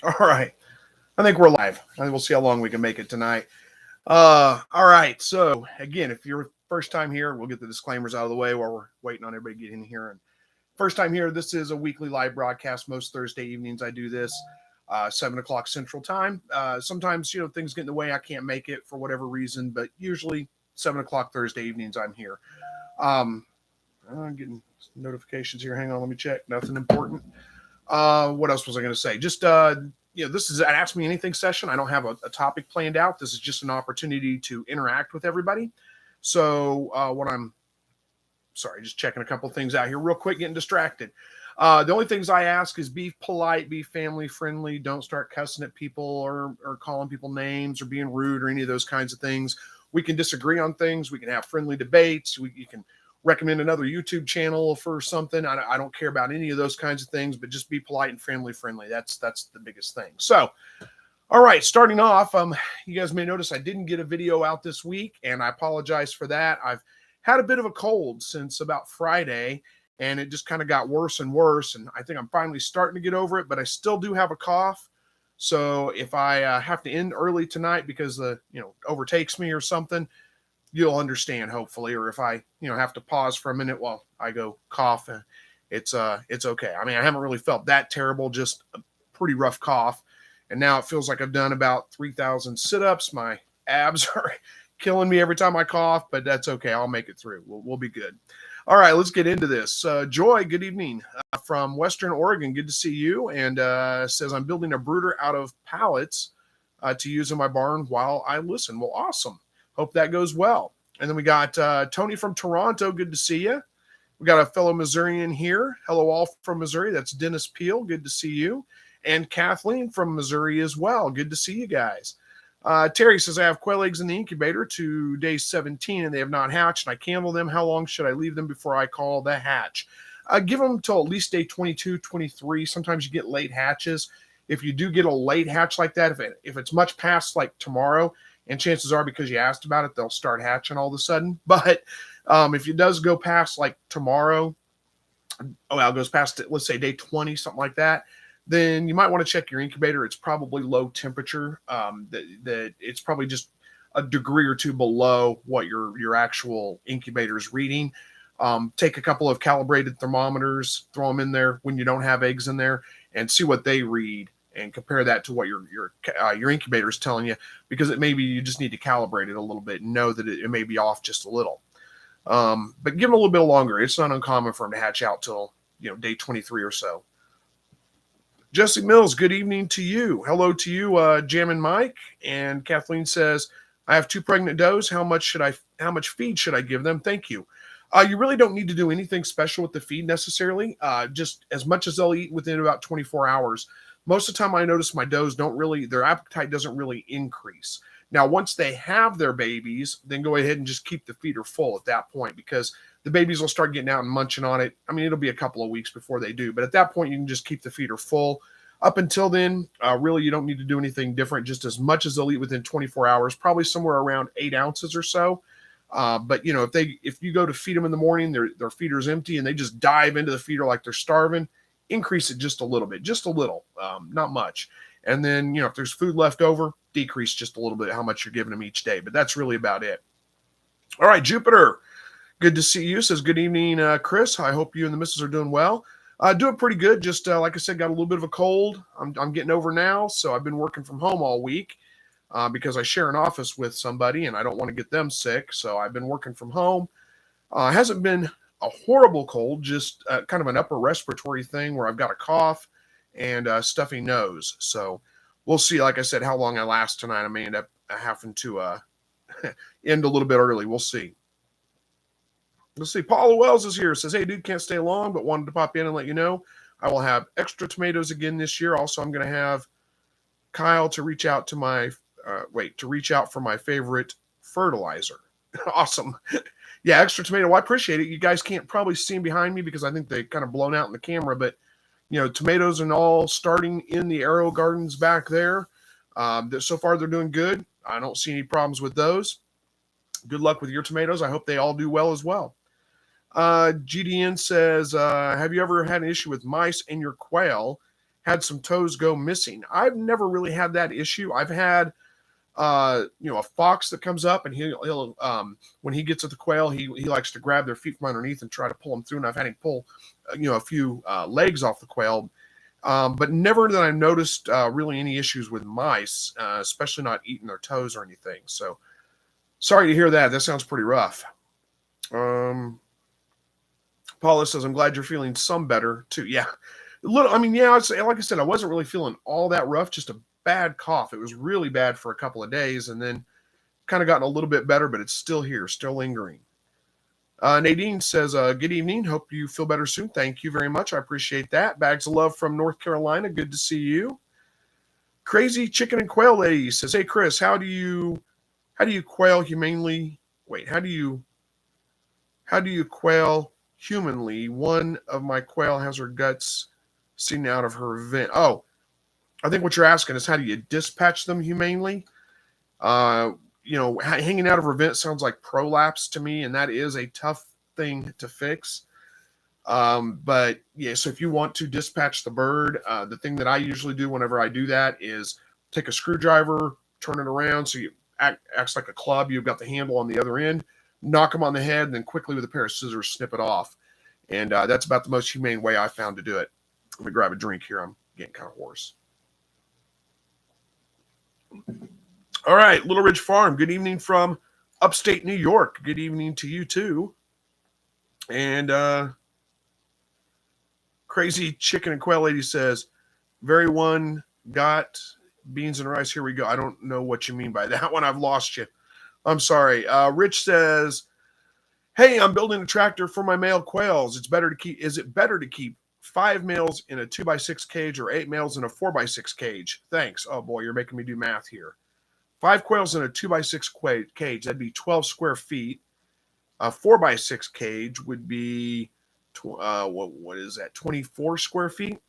All right. I think we're live. I think we'll see how long we can make it tonight. All right. So again, if you're first time here, we'll get the disclaimers out of the way while we're waiting on everybody to get in here. And first time here, this is a weekly live broadcast. Most Thursday evenings, I do this 7 o'clock Central Time. Sometimes things get in the way. I can't make it for whatever reason, but usually 7 o'clock Thursday evenings, I'm here. I'm getting notifications here. Hang on, let me check. Nothing important. What else was I going to say? Just this is an Ask Me Anything session. I don't have a topic planned out. This is just an opportunity to interact with everybody. So just checking a couple things out here real quick, getting distracted. The only things I ask is be polite, be family friendly. Don't start cussing at people or calling people names or being rude or any of those kinds of things. We can disagree on things. We can have friendly debates. You can recommend another YouTube channel for something. I don't care about any of those kinds of things, but just be polite and family friendly. That's the biggest thing. So, all right, starting off, you guys may notice I didn't get a video out this week, and I apologize for that. I've had a bit of a cold since about Friday, and it just kind of got worse and worse, and I think I'm finally starting to get over it, but I still do have a cough. So if I have to end early tonight because overtakes me or something, you'll understand hopefully. Or if I have to pause for a minute while I go cough, it's okay. I mean, I haven't really felt that terrible, just a pretty rough cough. And now it feels like I've done about 3,000 sit-ups. My abs are killing me every time I cough, but that's okay. I'll make it through. We'll be good. All right, let's get into this. Joy, good evening from Western Oregon. Good to see you. And says, I'm building a brooder out of pallets to use in my barn while I listen. Well, awesome. Hope that goes well. And then we got Tony from Toronto. Good to see you. We got a fellow Missourian here. Hello, all from Missouri. That's Dennis Peel. Good to see you. And Kathleen from Missouri as well. Good to see you guys. Terry says, I have quail eggs in the incubator to day 17, and they have not hatched, and I candle them. How long should I leave them before I call the hatch? Give them till at least day 22, 23. Sometimes you get late hatches. If you do get a late hatch like that, if it's much past like tomorrow, and chances are because you asked about it, they'll start hatching all of a sudden. But if it does go past like tomorrow, it goes past, let's say day 20, something like that, then you might want to check your incubator. It's probably low temperature. That it's probably just a degree or two below what your actual incubator is reading. Take a couple of calibrated thermometers, throw them in there when you don't have eggs in there, and see what they read, and compare that to what your incubator is telling you, because it maybe you just need to calibrate it a little bit and know that it may be off just a little. But give them a little bit longer. It's not uncommon for them to hatch out till day 23 or so. Jesse Mills, good evening to you. Hello to you, Jam and Mike. And Kathleen says, I have 2 pregnant does. How much feed should I give them? Thank you. You really don't need to do anything special with the feed necessarily. Just as much as they'll eat within about 24 hours. Most of the time I notice my does their appetite doesn't really increase. Now, once they have their babies, then go ahead and just keep the feeder full at that point, because the babies will start getting out and munching on it. I mean, it'll be a couple of weeks before they do, but at that point you can just keep the feeder full. Up until then, really you don't need to do anything different, just as much as they'll eat within 24 hours, probably somewhere around 8 ounces or so. But if you go to feed them in the morning, their feeder's empty and they just dive into the feeder like they're starving, increase it just a little bit, not much. And then, if there's food left over, decrease just a little bit how much you're giving them each day. But that's really about it. All right, Jupiter, good to see you. Says, good evening, Chris. I hope you and the missus are doing well. Doing pretty good. Just like I said, got a little bit of a cold. I'm getting over now, so I've been working from home all week because I share an office with somebody, and I don't want to get them sick. So I've been working from home. Hasn't been a horrible cold, just kind of an upper respiratory thing where I've got a cough and a stuffy nose. So we'll see, like I said, how long I last tonight. I may end up having to end a little bit early. We'll see. Let's see. Paula Wells is here. Says, hey, dude, can't stay long, but wanted to pop in and let you know I will have extra tomatoes again this year. Also, I'm going to have Kyle to reach out to reach out for my favorite fertilizer. Awesome. Yeah, extra tomato. Well, I appreciate it. You guys can't probably see them behind me because I think they kind of blown out in the camera, but tomatoes are all starting in the Arrow Gardens back there. So far, they're doing good. I don't see any problems with those. Good luck with your tomatoes. I hope they all do well as well. GDN says, have you ever had an issue with mice in your quail? had some toes go missing. I've never really had that issue. I've had a fox that comes up, and he'll when he gets at the quail, he likes to grab their feet from underneath and try to pull them through, and I've had him pull a few legs off the quail, but never that I've noticed really any issues with mice, especially not eating their toes or anything. So sorry to hear that. That sounds pretty rough. Paula says, I'm glad you're feeling some better too. Yeah, a little. I mean, yeah, like I said, I wasn't really feeling all that rough, just a bad cough. It was really bad for a couple of days, and then kind of gotten a little bit better, but it's still here, still lingering. Nadine says, good evening. Hope you feel better soon. Thank you very much. I appreciate that. Bags of love from North Carolina. Good to see you. Crazy Chicken and Quail Lady says, hey, Chris, how do you quail humanely? Wait, how do you quail humanly? One of my quail has her guts seen out of her vent. Oh, I think what you're asking is how do you dispatch them humanely? Hanging out of her vent sounds like prolapse to me, and that is a tough thing to fix. But yeah, so if you want to dispatch the bird, the thing that I usually do whenever I do that is take a screwdriver, turn it around so you acts like a club. You've got the handle on the other end, knock them on the head, and then quickly with a pair of scissors snip it off. And that's about the most humane way I found to do it. Let me grab a drink here. I'm getting kind of hoarse. All right, Little Ridge Farm. Good evening from upstate New York. Good evening to you too. And Crazy Chicken and Quail Lady says, very one got beans and rice. Here we go. I don't know what you mean by that one. I've lost you. I'm sorry. Rich says, hey, I'm building a tractor for my male quails. Is it better to keep 5 males in a 2x6 cage or 8 males in a 4x6 cage? Thanks. Oh boy, you're making me do math here. 5 quails in a 2x6 cage, that'd be 12 square feet. A 4x6 cage would be, what is that, 24 square feet?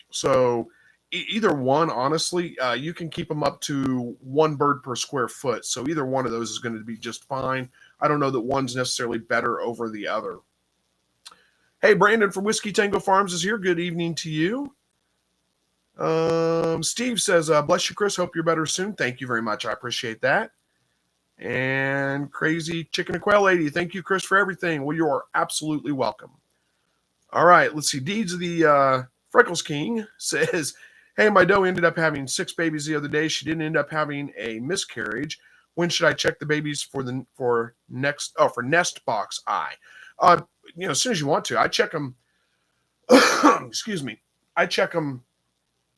So either one, honestly, you can keep them up to 1 bird per square foot. So either one of those is going to be just fine. I don't know that one's necessarily better over the other. Hey, Brandon from Whiskey Tango Farms is here. Good evening to you. Steve says, bless you, Chris. Hope you're better soon. Thank you very much. I appreciate that. And Crazy Chicken and Quail Lady, thank you, Chris, for everything. Well, you are absolutely welcome. All right, let's see. Deeds of the Freckles King says, hey, my doe ended up having 6 babies the other day. She didn't end up having a miscarriage. When should I check the babies for nest box eye? As soon as you want to. I check them. Excuse me. I check them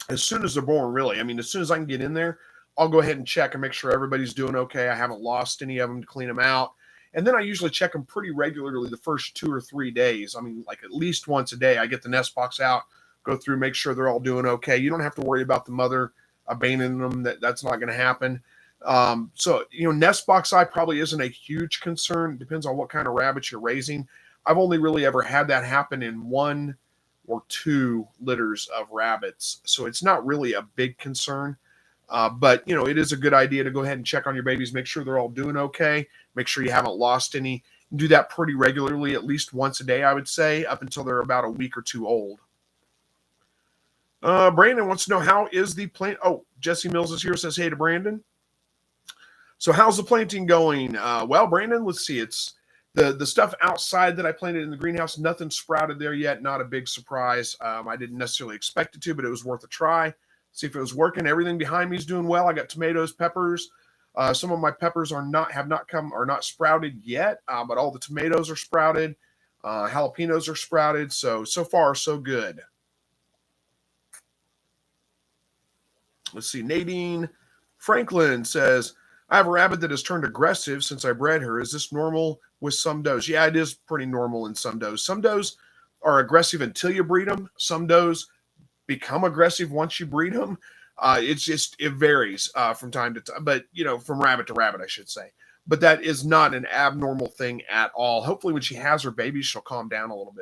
as soon as they're born, really. I mean, as soon as I can get in there, I'll go ahead and check and make sure everybody's doing okay. I haven't lost any of them to clean them out. And then I usually check them pretty regularly the first 2 or 3 days. I mean, like at least once a day, I get the nest box out, go through, make sure they're all doing okay. You don't have to worry about the mother abandoning them. That's not going to happen. So, nest box eye probably isn't a huge concern. It depends on what kind of rabbits you're raising. I've only really ever had that happen in 1 or 2 litters of rabbits. So it's not really a big concern. But it is a good idea to go ahead and check on your babies, make sure they're all doing okay, make sure you haven't lost any. Do that pretty regularly, at least once a day, I would say, up until they're about a week or 2 old. Brandon wants to know, how is the plant? Oh, Jesse Mills is here, says hey to Brandon. So how's the planting going? Well, Brandon, let's see. It's the stuff outside that I planted in the greenhouse, nothing sprouted there yet. Not a big surprise. I didn't necessarily expect it to, but it was worth a try. See if it was working. Everything behind me is doing well. I got tomatoes, peppers. Some of my peppers are not sprouted yet, but all the tomatoes are sprouted. Jalapenos are sprouted. So far, so good. Let's see. Nadine Franklin says, I have a rabbit that has turned aggressive since I bred her. Is this normal with some does? Yeah, it is pretty normal in some does. Some does are aggressive until you breed them. Some does become aggressive once you breed them. It varies from time to time, but from rabbit to rabbit, I should say. But that is not an abnormal thing at all. Hopefully when she has her baby, she'll calm down a little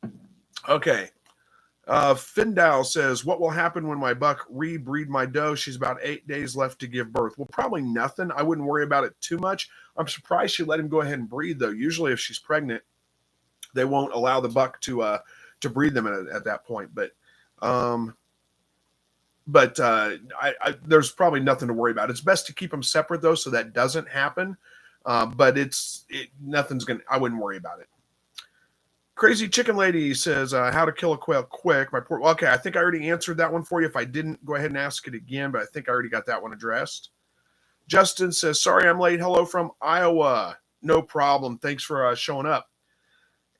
bit. Okay. Findow says, what will happen when my buck rebreed my doe? She's about 8 days left to give birth. Well, probably nothing. I wouldn't worry about it too much. I'm surprised she let him go ahead and breed, though. Usually if she's pregnant, they won't allow the buck to to breed them at that point. But there's probably nothing to worry about. It's best to keep them separate though, so that doesn't happen. But nothing's gonna. I wouldn't worry about it. Crazy Chicken Lady says, how to kill a quail quick. Okay, I think I already answered that one for you. If I didn't, go ahead and ask it again, but I think I already got that one addressed. Justin says, sorry I'm late. Hello from Iowa. No problem. Thanks for showing up.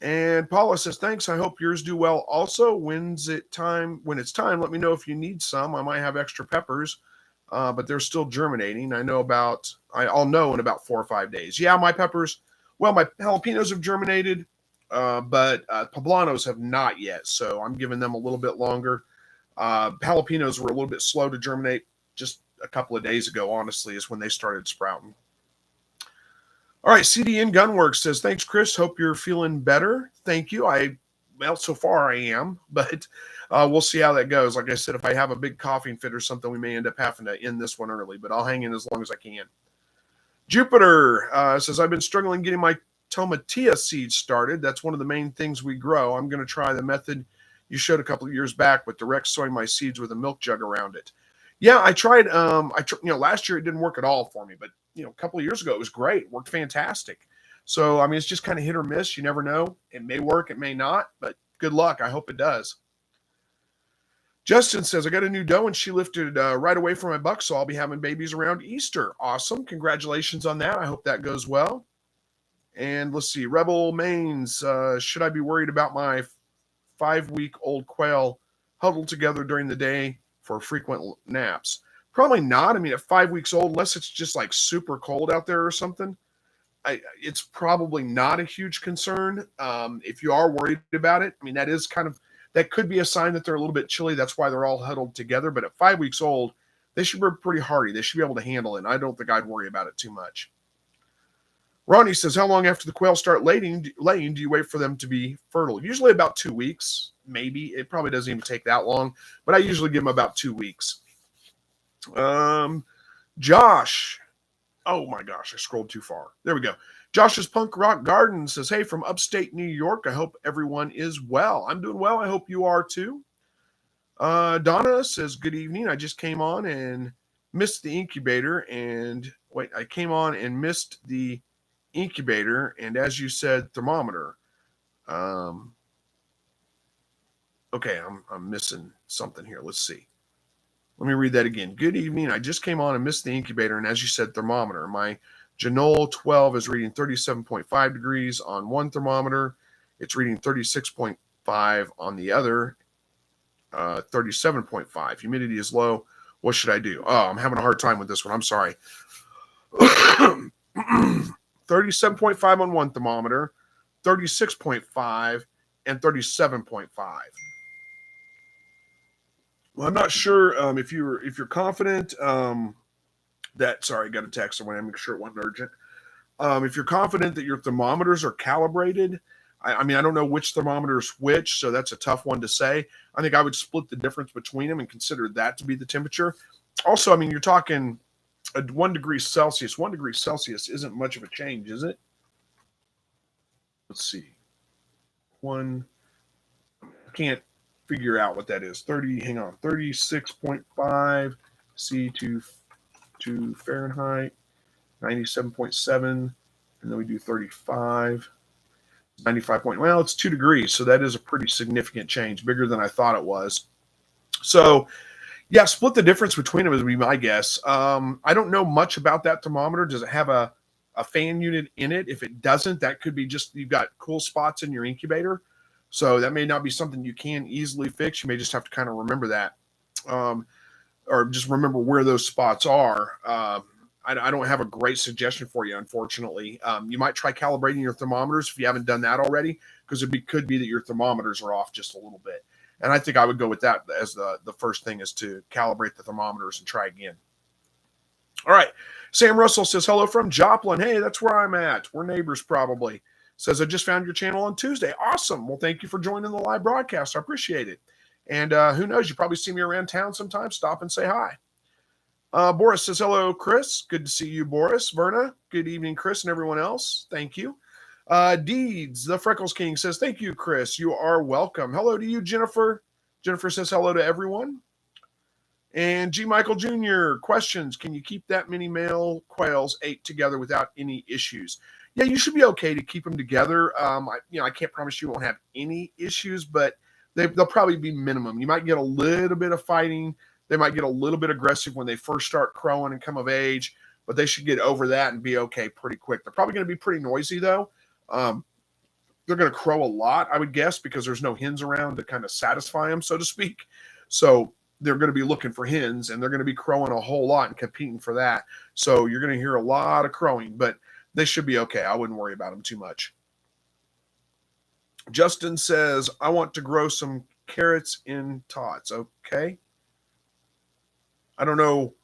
And Paula says, thanks. I hope yours do well. Also, when it's time, let me know if you need some. I might have extra peppers, but they're still germinating. I'll know in about 4 or 5 days. Yeah, my peppers, well, my jalapenos have germinated, but poblanos have not yet. So I'm giving them a little bit longer. Jalapenos were a little bit slow to germinate. Just a couple of days ago, honestly, is when they started sprouting. All right, CDN Gunworks says, thanks, Chris. Hope you're feeling better. Thank you. Well, so far I am, but we'll see how that goes. Like I said, if I have a big coughing fit or something, we may end up having to end this one early, but I'll hang in as long as I can. Jupiter says, I've been struggling getting my tomatillo seeds started. That's one of the main things we grow. I'm going to try the method you showed a couple of years back with direct sowing my seeds with a milk jug around it. Yeah, I tried. Last year it didn't work at all for me, but a couple of years ago it was great. It worked fantastic. So, it's just kind of hit or miss. You never know. It may work, it may not, but good luck. I hope it does. Justin says, I got a new doe and she lifted right away from my buck, so I'll be having babies around Easter. Awesome. Congratulations on that. I hope that goes well. And let's see. Rebel Mains, should I be worried about my 5-week-old quail huddled together during the day for frequent naps? Probably not. At 5 weeks old, unless it's just like super cold out there or something, it's probably not a huge concern. If you are worried about it, that could be a sign that they're a little bit chilly. That's why they're all huddled together. But at 5 weeks old, they should be pretty hardy. They should be able to handle it. And I don't think I'd worry about it too much. Ronnie says, how long after the quail start laying do you wait for them to be fertile? Usually about 2 weeks, maybe. It probably doesn't even take that long, but I usually give them about 2 weeks. Josh. Oh my gosh, I scrolled too far. There we go. Josh's Punk Rock Garden says, hey, from upstate New York, I hope everyone is well. I'm doing well. I hope you are too. Donna says, good evening. I just came on and missed the incubator. I came on and missed the incubator. And as you said, thermometer. Okay, I'm missing something here. Let's see. Let me read that again. Good evening. I just came on and missed the incubator. And as you said, thermometer. My Janol 12 is reading 37.5 degrees on one thermometer. It's reading 36.5 on the other, 37.5. Humidity is low. What should I do? Oh, I'm having a hard time with this one. I'm sorry. 37.5 on one thermometer, 36.5, and 37.5. Well, I'm not sure if you're confident that. Sorry, I got a text. I want to make sure it wasn't urgent. If you're confident that your thermometers are calibrated, I don't know which thermometer is which, so that's a tough one to say. I think I would split the difference between them and consider that to be the temperature. Also, you're talking 1 degree Celsius. 1 degree Celsius isn't much of a change, is it? Let's see. I can't figure out what that is. 36.5 C to Fahrenheit, 97.7, and then we do 35, 95 point. Well, it's 2 degrees, so that is a pretty significant change, bigger than I thought it was. So, yeah, split the difference between them would be my guess. I don't know much about that thermometer. Does it have a fan unit in it? If it doesn't, that could be just you've got cool spots in your incubator. So that may not be something you can easily fix. You may just have to kind of remember that, or just remember where those spots are. I don't have a great suggestion for you, unfortunately. You might try calibrating your thermometers if you haven't done that already, because could be that your thermometers are off just a little bit. And I think I would go with that as the first thing, is to calibrate the thermometers and try again. All right. Sam Russell says, hello from Joplin. Hey, that's where I'm at. We're neighbors probably. Says, I just found your channel on Tuesday. Awesome. Well, thank you for joining the live broadcast. I appreciate it. And who knows, you probably see me around town sometime. Stop and say hi. Boris says, hello, Chris. Good to see you, Boris. Verna, good evening, Chris, and everyone else. Thank you. Deeds, the Freckles King says, thank you, Chris. You are welcome. Hello to you, Jennifer. Jennifer says hello to everyone. And G. Michael Jr. questions, can you keep that many male quails 8 together without any issues? Yeah, you should be okay to keep them together. I can't promise you won't have any issues, but they'll probably be minimum. You might get a little bit of fighting. They might get a little bit aggressive when they first start crowing and come of age, but they should get over that and be okay pretty quick. They're probably going to be pretty noisy, though. They're going to crow a lot, I would guess, because there's no hens around to kind of satisfy them, so to speak. So they're going to be looking for hens, and they're going to be crowing a whole lot and competing for that. So you're going to hear a lot of crowing, but they should be okay. I wouldn't worry about them too much. Justin says, I want to grow some carrots in tots. Okay. I don't know.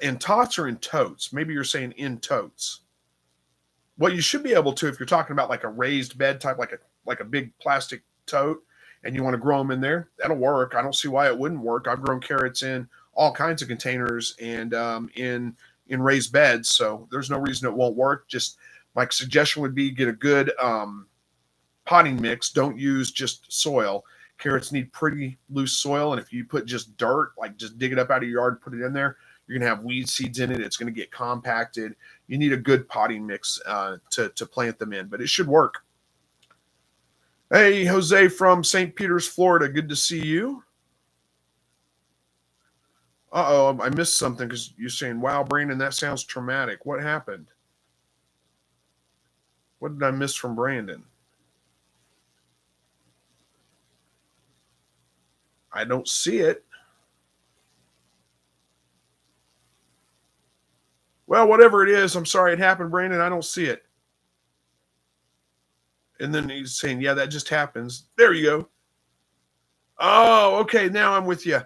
In tots or in totes? Maybe you're saying in totes. What you should be able to, if you're talking about like a raised bed type, like a big plastic tote, and you want to grow them in there, that'll work. I don't see why it wouldn't work. I've grown carrots in all kinds of containers and in raised beds, so there's no reason it won't work. Just my suggestion would be get a good potting mix. Don't use just soil. Carrots need pretty loose soil, and if you put just dirt, like just dig it up out of your yard, put it in there, you're going to have weed seeds in it. It's going to get compacted. You need a good potting mix to plant them in, but it should work. Hey, Jose from St. Peters, Florida. Good to see you. Uh-oh, I missed something because you're saying, wow, Brandon, that sounds traumatic. What happened? What did I miss from Brandon? I don't see it. Well, whatever it is, I'm sorry it happened, Brandon. I don't see it. And then he's saying, yeah, that just happens. There you go. Oh, okay. Now I'm with you.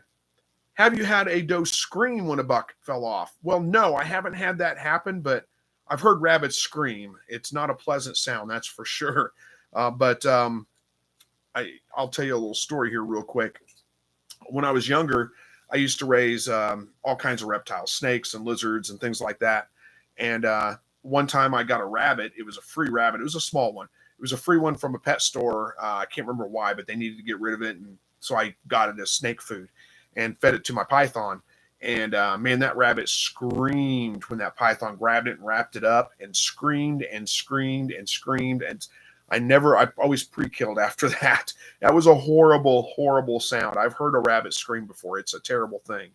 Have you had a doe scream when a buck fell off? Well, no, I haven't had that happen, but I've heard rabbits scream. It's not a pleasant sound, that's for sure. But I'll tell you a little story here real quick. When I was younger, I used to raise all kinds of reptiles, snakes and lizards and things like that. And one time I got a rabbit. It was a free rabbit. It was a small one. It was a free one from a pet store. I can't remember why, but they needed to get rid of it. And so I got it as snake food and fed it to my python. And man, that rabbit screamed when that python grabbed it and wrapped it up and screamed and screamed and screamed. And I always pre-killed after that. That was a horrible, horrible sound. I've heard a rabbit scream before. It's a terrible thing.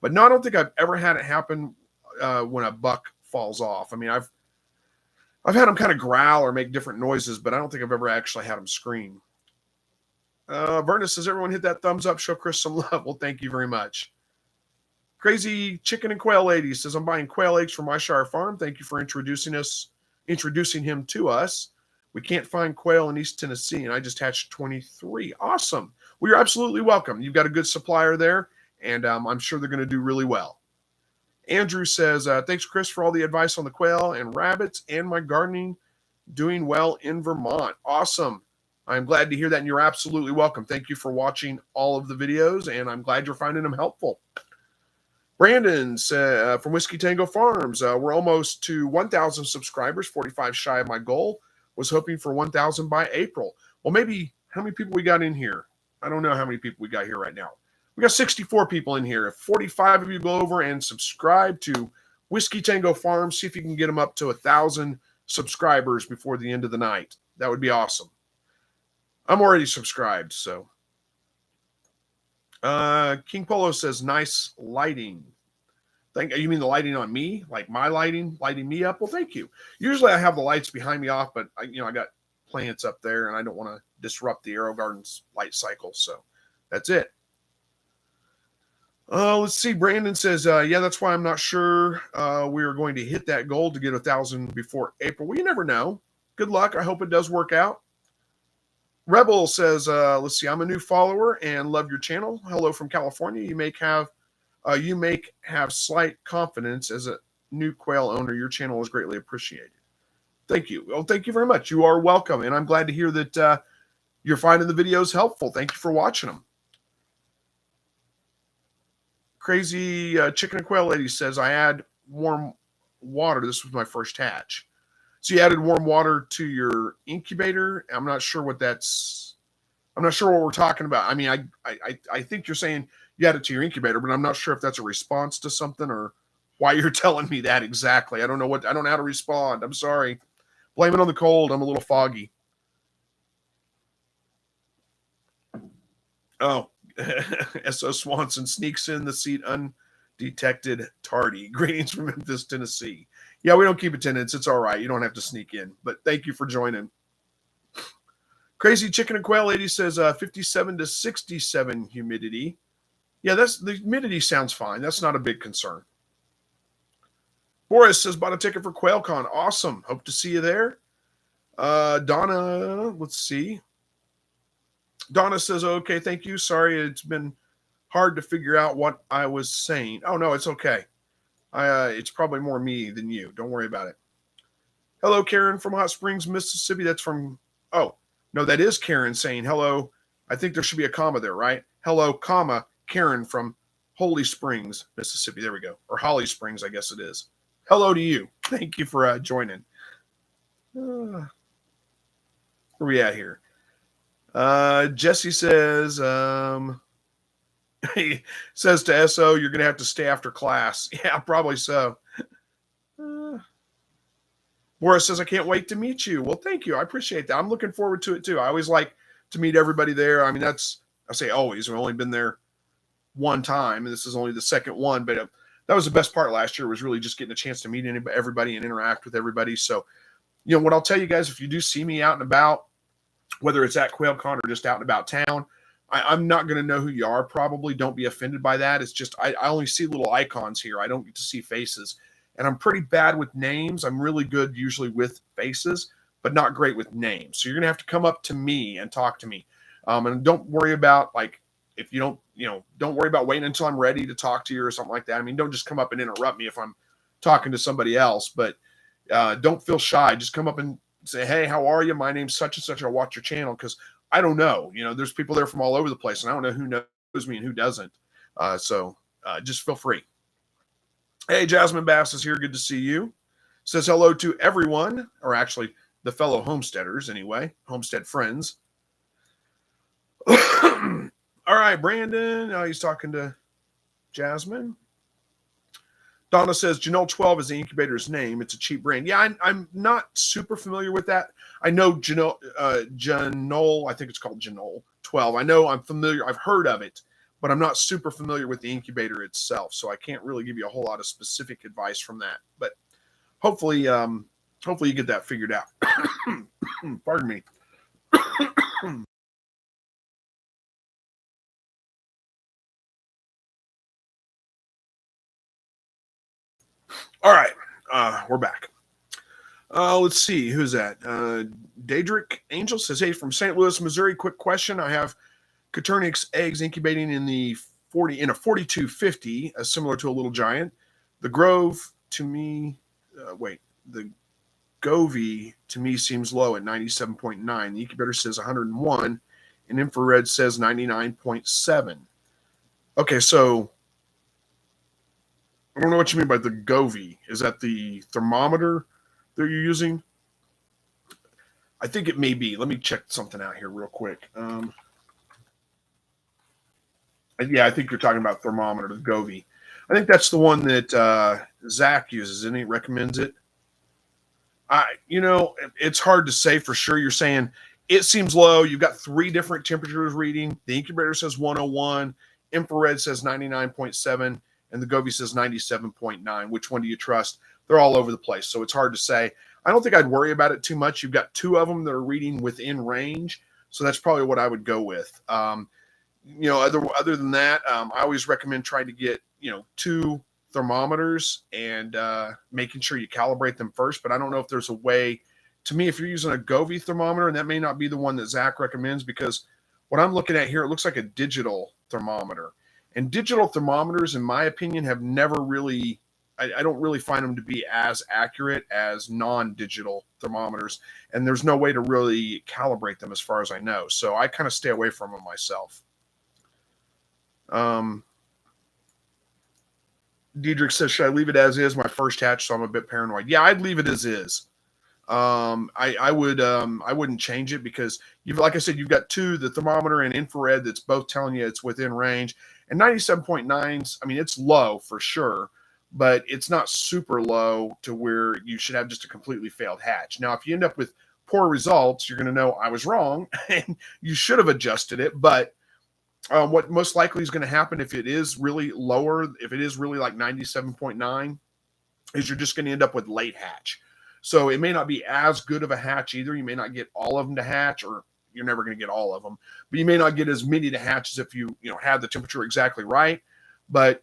But no, I don't think I've ever had it happen when a buck falls off. I mean, I've had them kind of growl or make different noises, but I don't think I've ever actually had them scream. Verna says, everyone hit that thumbs up, show Chris some love. Well, thank you very much. Crazy Chicken and Quail Lady says, I'm buying quail eggs from my Shire Farm. Thank you for introducing him to us. We can't find quail in East Tennessee, and I just hatched 23. Awesome. Well, you're absolutely welcome. You've got a good supplier there, and I'm sure they're going to do really well. Andrew says, thanks, Chris, for all the advice on the quail and rabbits and my gardening. Doing well in Vermont. Awesome. I'm glad to hear that, and you're absolutely welcome. Thank you for watching all of the videos, and I'm glad you're finding them helpful. Brandon from Whiskey Tango Farms. We're almost to 1,000 subscribers, 45 shy of my goal. Was hoping for 1,000 by April. Well, maybe how many people we got in here? I don't know how many people we got here right now. We got 64 people in here. If 45 of you go over and subscribe to Whiskey Tango Farms, see if you can get them up to 1,000 subscribers before the end of the night. That would be awesome. I'm already subscribed, so. King Polo says, nice lighting. You mean the lighting on me? Like my lighting me up? Well, thank you. Usually I have the lights behind me off, but I got plants up there and I don't want to disrupt the Aero Gardens light cycle. So that's it. Let's see. Brandon says, yeah, that's why I'm not sure we are going to hit that goal to get 1,000 before April. Well, you never know. Good luck. I hope it does work out. Rebel says, let's see, I'm a new follower and love your channel. Hello from California. You may have slight confidence as a new quail owner. Your channel is greatly appreciated. Thank you. Well, thank you very much. You are welcome. And I'm glad to hear that you're finding the videos helpful. Thank you for watching them. Crazy Chicken and Quail Lady says, I add warm water. This was my first hatch. So you added warm water to your incubator. I'm not sure what that's. I'm not sure what we're talking about. I mean, I think you're saying you add it to your incubator, but I'm not sure if that's a response to something or why you're telling me that exactly. I don't know how to respond. I'm sorry. Blame it on the cold. I'm a little foggy. Oh, S.O. Swanson sneaks in the seat undetected tardy. Greetings from Memphis, Tennessee. Yeah, we don't keep attendance. It's all right. You don't have to sneak in. But thank you for joining. Crazy Chicken and Quail lady says 57 to 67 humidity. Yeah, the humidity sounds fine. That's not a big concern. Boris says bought a ticket for QuailCon. Awesome. Hope to see you there. Donna, let's see. Donna says, okay, thank you. Sorry, it's been hard to figure out what I was saying. Oh, no, it's okay. It's probably more me than you. Don't worry about it. Hello, Karen from Hot Springs, Mississippi. That's from, oh, no, that is Karen saying hello. I think there should be a comma there, right? Hello, comma, Karen from Holy Springs, Mississippi. There we go. Or Holly Springs, I guess it is. Hello to you. Thank you for joining. Where are we at here? Jesse says, he says to SO, you're going to have to stay after class. Yeah, probably so. Boris says, I can't wait to meet you. Well, thank you. I appreciate that. I'm looking forward to it too. I always like to meet everybody there. I mean, I say always. I've only been there one time, and this is only the second one, but that was the best part last year, was really just getting a chance to meet everybody and interact with everybody. So, what I'll tell you guys, if you do see me out and about, whether it's at QuailCon or just out and about town, I'm not going to know who you are. Probably don't be offended by that. It's just I only see little icons here. I don't get to see faces. And I'm pretty bad with names. I'm really good usually with faces, but not great with names. So you're going to have to come up to me and talk to me. And don't worry about, like, if you don't worry about waiting until I'm ready to talk to you or something like that. I mean, don't just come up and interrupt me if I'm talking to somebody else, but don't feel shy. Just come up and say, hey, how are you? My name's such and such. I'll watch your channel, because I don't know. There's people there from all over the place, and I don't know who knows me and who doesn't. So just feel free. Hey, Jasmine Bass is here. Good to see you. Says hello to everyone, or actually the fellow homesteaders anyway, homestead friends. All right, Brandon. Now he's talking to Jasmine. Donna says Janole 12 is the incubator's name. It's a cheap brand. Yeah, I'm not super familiar with that. I know Janole, I think it's called Janole 12. I know I'm familiar. I've heard of it, but I'm not super familiar with the incubator itself. So I can't really give you a whole lot of specific advice from that. But hopefully you get that figured out. Pardon me. All right, we're back. Let's see, who's that? Daedric Angel says, hey, from St. Louis, Missouri, quick question. I have Coturnix eggs incubating in a 4250, similar to a little giant. The Grove to me, the Govee to me seems low at 97.9. The incubator says 101, and infrared says 99.7. Okay, so I don't know what you mean by the Govee. Is that the thermometer that you're using? I think it may be. Let me check something out here real quick. Yeah, I think you're talking about thermometer, the Govee. I think that's the one that Zach uses, and he recommends it. It's hard to say for sure. You're saying it seems low. You've got 3 different temperatures reading. The incubator says 101, infrared says 99.7, and the Govee says 97.9. Which one do you trust? They're all over the place, so it's hard to say. I don't think I'd worry about it too much. You've got 2 of them that are reading within range, so that's probably what I would go with. Other than that, I always recommend trying to get 2 thermometers and making sure you calibrate them first. But I don't know if there's a way. To me, if you're using a Govee thermometer, and that may not be the one that Zach recommends, because what I'm looking at here, it looks like a digital thermometer. And digital thermometers, in my opinion, have never really, I don't really find them to be as accurate as non-digital thermometers. And there's no way to really calibrate them as far as I know. So I kind of stay away from them myself. Diedrich says, should I leave it as is? My first hatch, so I'm a bit paranoid. Yeah, I'd leave it as is. I wouldn't change it because you've, like I said, you've got two, the thermometer and infrared, that's both telling you it's within range. And 97.9s, I mean, it's low for sure, but it's not super low to where you should have just a completely failed hatch. Now, if you end up with poor results, you're going to know I was wrong and you should have adjusted it. But what most likely is going to happen if it is really lower, if it is really like 97.9, is you're just going to end up with late hatch. So it may not be as good of a hatch either. You may not get all of them to hatch, or you're never going to get all of them, but you may not get as many to hatch as if you had the temperature exactly right. But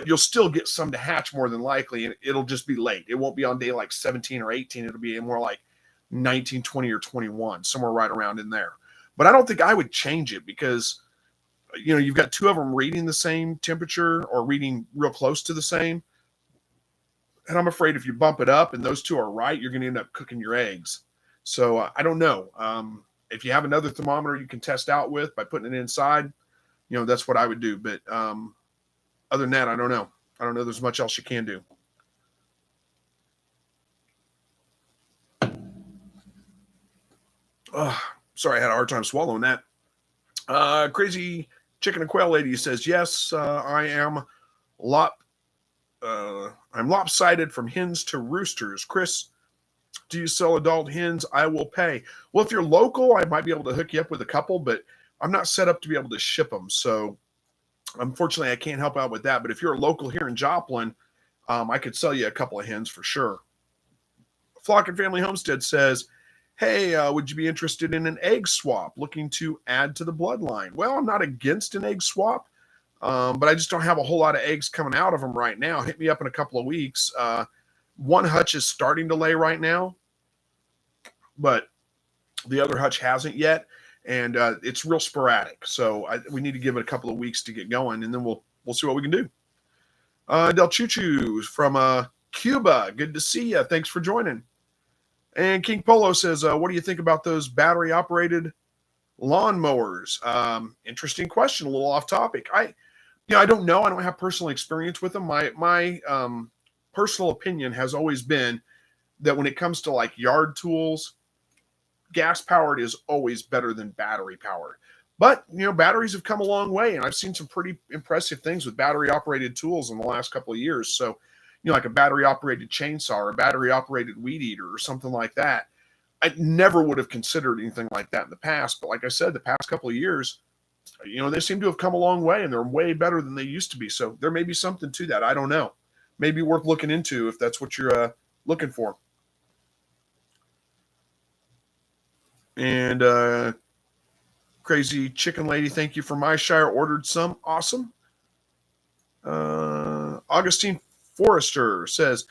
you'll still get some to hatch more than likely, and it'll just be late. It won't be on day like 17 or 18. It'll be more like 19, 20, or 21, somewhere right around in there. But I don't think I would change it because, you've got two of them reading the same temperature or reading real close to the same. And I'm afraid if you bump it up and those two are right, you're going to end up cooking your eggs. So I don't know. If you have another thermometer you can test out with by putting it inside, that's what I would do. But other than that, I don't know. I don't know there's much else you can do. Oh, sorry, I had a hard time swallowing that. Crazy Chicken and Quail Lady says, yes, I am I'm lopsided from hens to roosters. Chris, do you sell adult hens? I will pay. Well, if you're local, I might be able to hook you up with a couple, but I'm not set up to be able to ship them. So unfortunately, I can't help out with that. But if you're a local here in Joplin, I could sell you a couple of hens for sure. Flock and Family Homestead says, hey, would you be interested in an egg swap, looking to add to the bloodline? Well, I'm not against an egg swap, but I just don't have a whole lot of eggs coming out of them right now. Hit me up in a couple of weeks. One hutch is starting to lay right now, but the other hutch hasn't yet, and it's real sporadic. So we need to give it a couple of weeks to get going, and then we'll see what we can do. Del Choo from Cuba, good to see you. Thanks for joining. And King Polo says, what do you think about those battery-operated lawnmowers? Interesting question, a little off topic. I don't know. I don't have personal experience with them. My personal opinion has always been that when it comes to like yard tools, gas-powered is always better than battery-powered. But, batteries have come a long way, and I've seen some pretty impressive things with battery-operated tools in the last couple of years. So, like a battery-operated chainsaw or a battery-operated weed eater or something like that. I never would have considered anything like that in the past. But like I said, the past couple of years, they seem to have come a long way, and they're way better than they used to be. So there may be something to that. I don't know. Maybe worth looking into if that's what you're looking for. And Crazy Chicken Lady, thank you for my Shire. Ordered some. Awesome. Augustine Forrester says,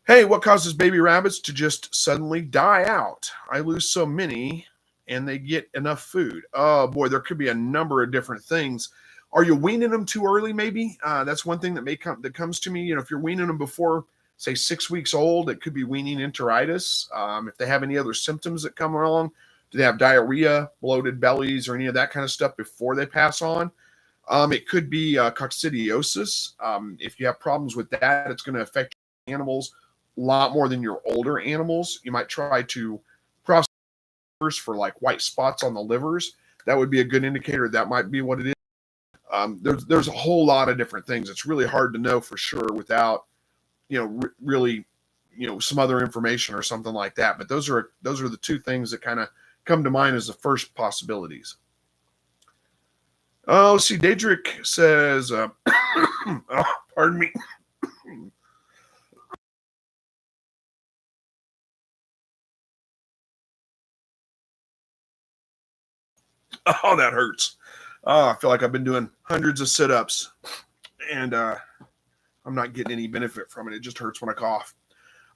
hey, what causes baby rabbits to just suddenly die out? I lose so many and they get enough food. Oh boy, there could be a number of different things. Are you weaning them too early? Maybe that's one thing that comes to me. If you're weaning them before, say, 6 weeks old, it could be weaning enteritis. If they have any other symptoms that come along, do they have diarrhea, bloated bellies, or any of that kind of stuff before they pass on? It could be coccidiosis. If you have problems with that, it's going to affect animals a lot more than your older animals. You might try to process for like white spots on the livers. That would be a good indicator. That might be what it is. There's a whole lot of different things. It's really hard to know for sure without, really, some other information or something like that. But those are the two things that kind of come to mind as the first possibilities. Oh, see, Daedric says, oh, pardon me. Oh, that hurts. Oh, I feel like I've been doing hundreds of sit-ups, and I'm not getting any benefit from it. It just hurts when I cough.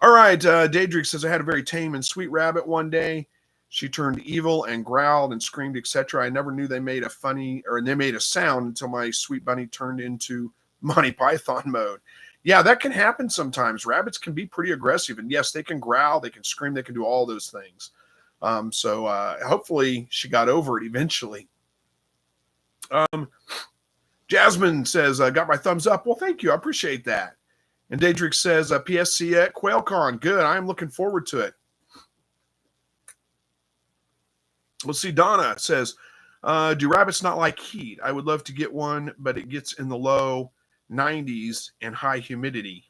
All right, Daedric says, I had a very tame and sweet rabbit one day. She turned evil and growled and screamed, etc. I never knew they made a sound until my sweet bunny turned into Monty Python mode. Yeah, that can happen sometimes. Rabbits can be pretty aggressive, and yes, they can growl, they can scream, they can do all those things. So hopefully she got over it eventually. Jasmine says, got my thumbs up. Well, thank you. I appreciate that. And Daedric says, PSC at QuailCon. Good. I am looking forward to it. Let's see. Donna says, do rabbits not like heat? I would love to get one, but it gets in the low 90s and high humidity.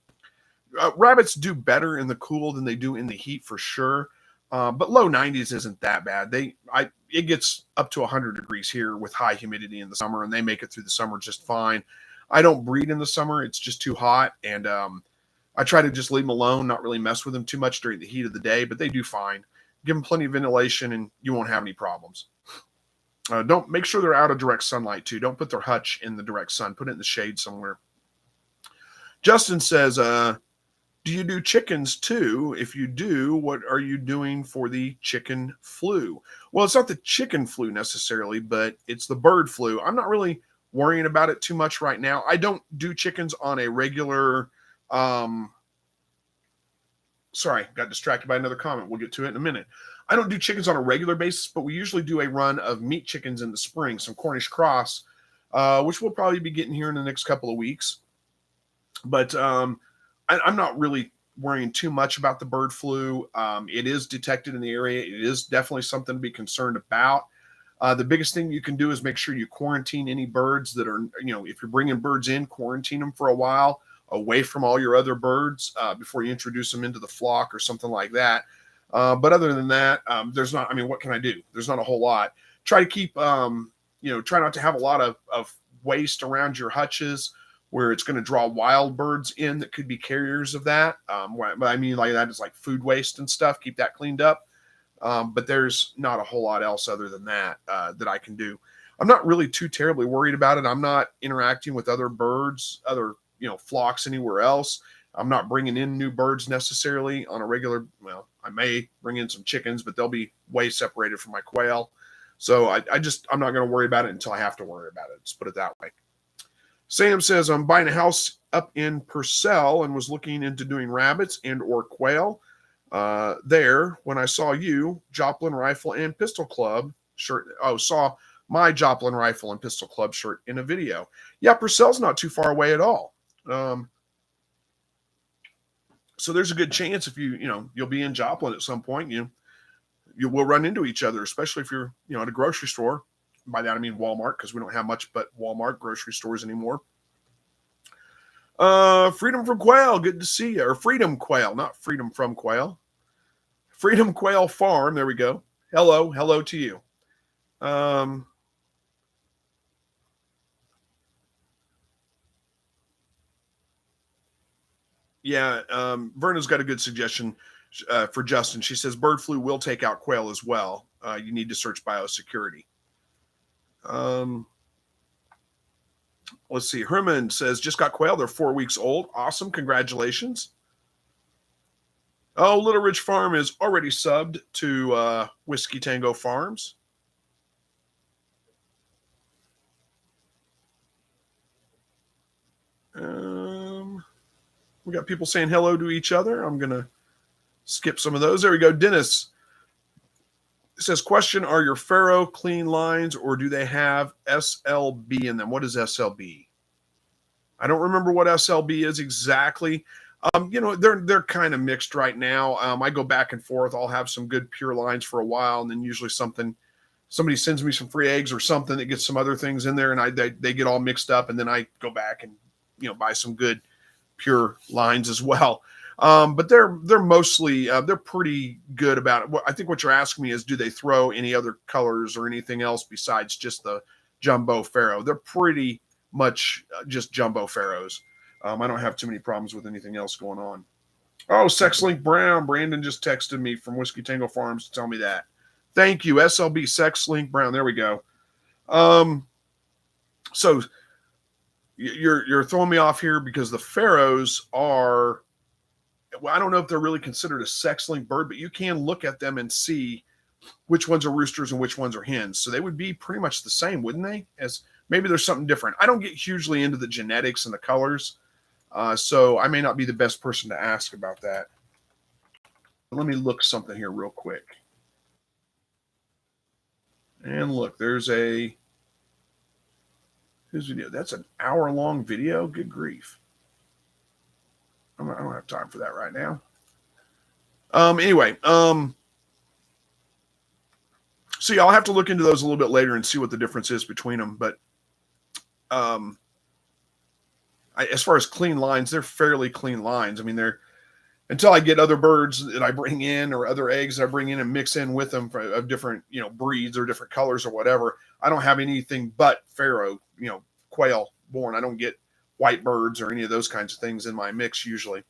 Rabbits do better in the cool than they do in the heat for sure. But low 90s isn't that bad. It gets up to 100 degrees here with high humidity in the summer, and they make it through the summer just fine. I don't breed in the summer. It's just too hot. And I try to just leave them alone, not really mess with them too much during the heat of the day, but they do fine. Give them plenty of ventilation and you won't have any problems. Don't make sure they're out of direct sunlight too. Don't put their hutch in the direct sun. Put it in the shade somewhere. Justin says, do you do chickens too? If you do, what are you doing for the chicken flu? Well, it's not the chicken flu necessarily, but it's the bird flu. I'm not really worrying about it too much right now. I don't do chickens on a regular, sorry, got distracted by another comment. We'll get to it in a minute. I don't do chickens on a regular basis, but we usually do a run of meat chickens in the spring, some Cornish cross, which we'll probably be getting here in the next couple of weeks. But I'm not really worrying too much about the bird flu. It is detected in the area. It is definitely something to be concerned about. The biggest thing you can do is make sure you quarantine any birds that are, if you're bringing birds in, quarantine them for a while away from all your other birds before you introduce them into the flock or something like that. But other than that, there's not, what can I do? There's not a whole lot. Try to keep, try not to have a lot of waste around your hutches where it's going to draw wild birds in that could be carriers of that. What I mean like that is like food waste and stuff. Keep that cleaned up. But there's not a whole lot else other than that that I can do. I'm not really too terribly worried about it. I'm not interacting with other birds, other flocks anywhere else. I'm not bringing in new birds necessarily on a regular. Well, I may bring in some chickens, but they'll be way separated from my quail. So I'm not going to worry about it until I have to worry about it. Let's put it that way. Sam says, I'm buying a house up in Purcell and was looking into doing rabbits and or quail. There, when I saw you, Joplin Rifle and Pistol Club shirt. Saw my Joplin Rifle and Pistol Club shirt in a video. Yeah, Purcell's not too far away at all. So there's a good chance if you'll be in Joplin at some point. You will run into each other, especially if you're at a grocery store. By that I mean Walmart, because we don't have much but Walmart grocery stores anymore. Freedom from Quail, good to see you. Or Freedom Quail, not Freedom from Quail. Freedom Quail Farm, there we go. Hello to you. Verna's got a good suggestion for Justin. She says bird flu will take out quail as well. You need to search biosecurity. Let's see. Herman says, just got quail. They're 4 weeks old. Awesome. Congratulations. Oh, Little Ridge Farm is already subbed to Whiskey Tango Farms. We got people saying hello to each other. I'm going to skip some of those. There we go. Dennis says, question, are your Faro clean lines or do they have SLB in them? What is SLB? I don't remember what SLB is exactly. They're kind of mixed right now. I go back and forth. I'll have some good pure lines for a while, and then usually somebody sends me some free eggs or something that gets some other things in there, and they get all mixed up, and then I go back and buy some good pure lines as well. But they're mostly they're pretty good about it. I think what you're asking me is, do they throw any other colors or anything else besides just the jumbo Faro? They're pretty much just jumbo Faros. I don't have too many problems with anything else going on. Oh, SexLink Brown. Brandon just texted me from Whiskey Tango Farms to tell me that. Thank you, SLB SexLink Brown. There we go. So you're throwing me off here because the Faros are, well, I don't know if they're really considered a sex-linked bird, but you can look at them and see which ones are roosters and which ones are hens. So they would be pretty much the same, wouldn't they? As maybe there's something different. I don't get hugely into the genetics and the colors, so I may not be the best person to ask about that. Let me look something here real quick. And look, there's his video. That's an hour-long video. Good grief. I don't have time for that right now. Anyway, so yeah, I'll have to look into those a little bit later and see what the difference is between them. But as far as clean lines, they're fairly clean lines. I mean, they're until I get other birds that I bring in or other eggs that I bring in and mix in with them of different, breeds or different colors or whatever. I don't have anything but Pharaoh, quail born. I don't get white birds or any of those kinds of things in my mix usually.